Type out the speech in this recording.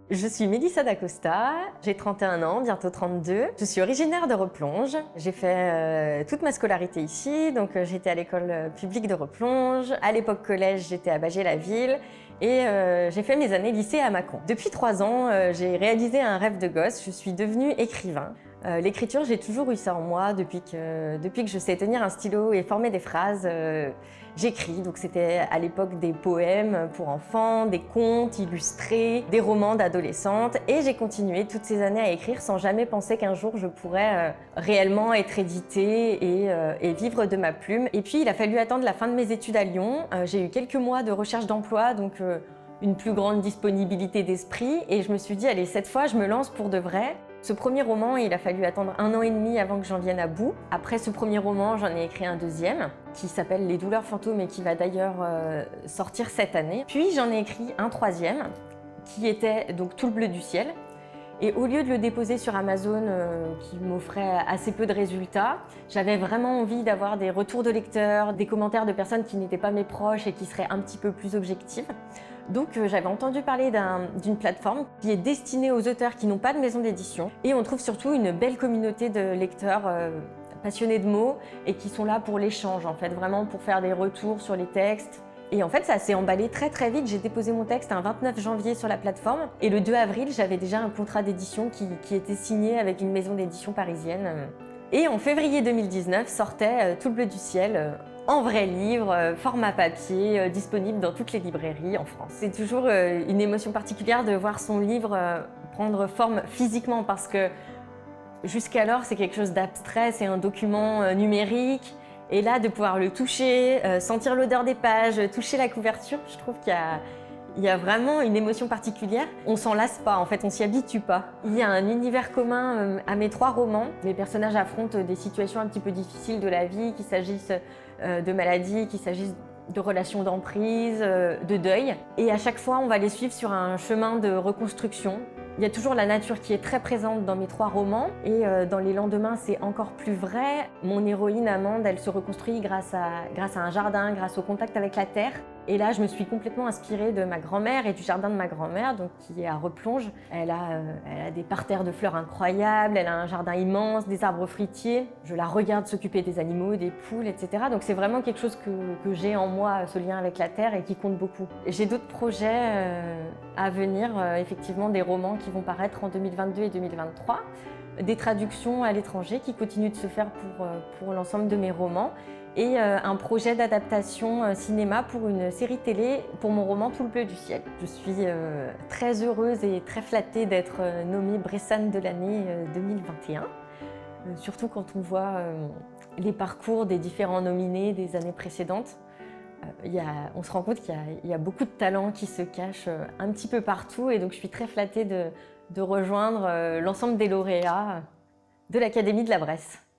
Je suis Mélissa D'Acosta, j'ai 31 ans, bientôt 32. Je suis originaire de Replonge. J'ai fait toute ma scolarité ici, donc j'étais à l'école publique de Replonge. À l'époque collège, j'étais à Bâgé-la-Ville et j'ai fait mes années lycée à Mâcon. Depuis 3 ans, j'ai réalisé un rêve de gosse, je suis devenue écrivain. L'écriture, j'ai toujours eu ça en moi depuis que je sais tenir un stylo et former des phrases. J'écris, donc c'était à l'époque des poèmes pour enfants, des contes illustrés, des romans d'adolescentes et j'ai continué toutes ces années à écrire sans jamais penser qu'un jour je pourrais réellement être éditée et vivre de ma plume. Et puis il a fallu attendre la fin de mes études à Lyon. J'ai eu quelques mois de recherche d'emploi, donc une plus grande disponibilité d'esprit et je me suis dit allez, cette fois je me lance pour de vrai. Ce premier roman, il a fallu attendre 1 an et demi avant que j'en vienne à bout. Après ce premier roman, j'en ai écrit un deuxième qui s'appelle Les douleurs fantômes et qui va d'ailleurs sortir cette année. Puis j'en ai écrit un troisième qui était donc Tout le bleu du ciel. Et au lieu de le déposer sur Amazon qui m'offrait assez peu de résultats, j'avais vraiment envie d'avoir des retours de lecteurs, des commentaires de personnes qui n'étaient pas mes proches et qui seraient un petit peu plus objectives. Donc j'avais entendu parler d'une plateforme qui est destinée aux auteurs qui n'ont pas de maison d'édition. Et on trouve surtout une belle communauté de lecteurs passionnés de mots et qui sont là pour l'échange, en fait, vraiment pour faire des retours sur les textes. Et en fait, ça s'est emballé très très vite. J'ai déposé mon texte un 29 janvier sur la plateforme et le 2 avril, j'avais déjà un contrat d'édition qui était signé avec une maison d'édition parisienne. Et en février 2019 sortait Tout le bleu du ciel, en vrai livre, format papier, disponible dans toutes les librairies en France. C'est toujours une émotion particulière de voir son livre prendre forme physiquement parce que jusqu'alors c'est quelque chose d'abstrait, c'est un document numérique. Et là, de pouvoir le toucher, sentir l'odeur des pages, toucher la couverture, je trouve qu'il y a vraiment une émotion particulière. On s'en lasse pas, en fait, on s'y habitue pas. Il y a un univers commun à mes 3 romans. Les personnages affrontent des situations un petit peu difficiles de la vie, qu'il s'agisse de maladies, qu'il s'agisse de relations d'emprise, de deuil. Et à chaque fois, on va les suivre sur un chemin de reconstruction. Il y a toujours la nature qui est très présente dans mes 3 romans et dans Les lendemains, c'est encore plus vrai. Mon héroïne Amande, elle se reconstruit grâce à un jardin, grâce au contact avec la terre. Et là, je me suis complètement inspirée de ma grand-mère et du jardin de ma grand-mère, donc qui est à Replonge. Elle a des parterres de fleurs incroyables, elle a un jardin immense, des arbres fruitiers. Je la regarde s'occuper des animaux, des poules, etc. Donc c'est vraiment quelque chose que j'ai en moi, ce lien avec la terre et qui compte beaucoup. J'ai d'autres projets à venir, effectivement des romans qui vont paraître en 2022 et 2023. Des traductions à l'étranger qui continuent de se faire pour l'ensemble de mes romans et un projet d'adaptation cinéma pour une série télé pour mon roman Tout le bleu du ciel. Je suis très heureuse et très flattée d'être nommée Bressane de l'année 2021, surtout quand on voit les parcours des différents nominés des années précédentes. On se rend compte qu'il y a beaucoup de talents qui se cachent un petit peu partout et donc je suis très flattée de rejoindre l'ensemble des lauréats de l'Académie de la Bresse.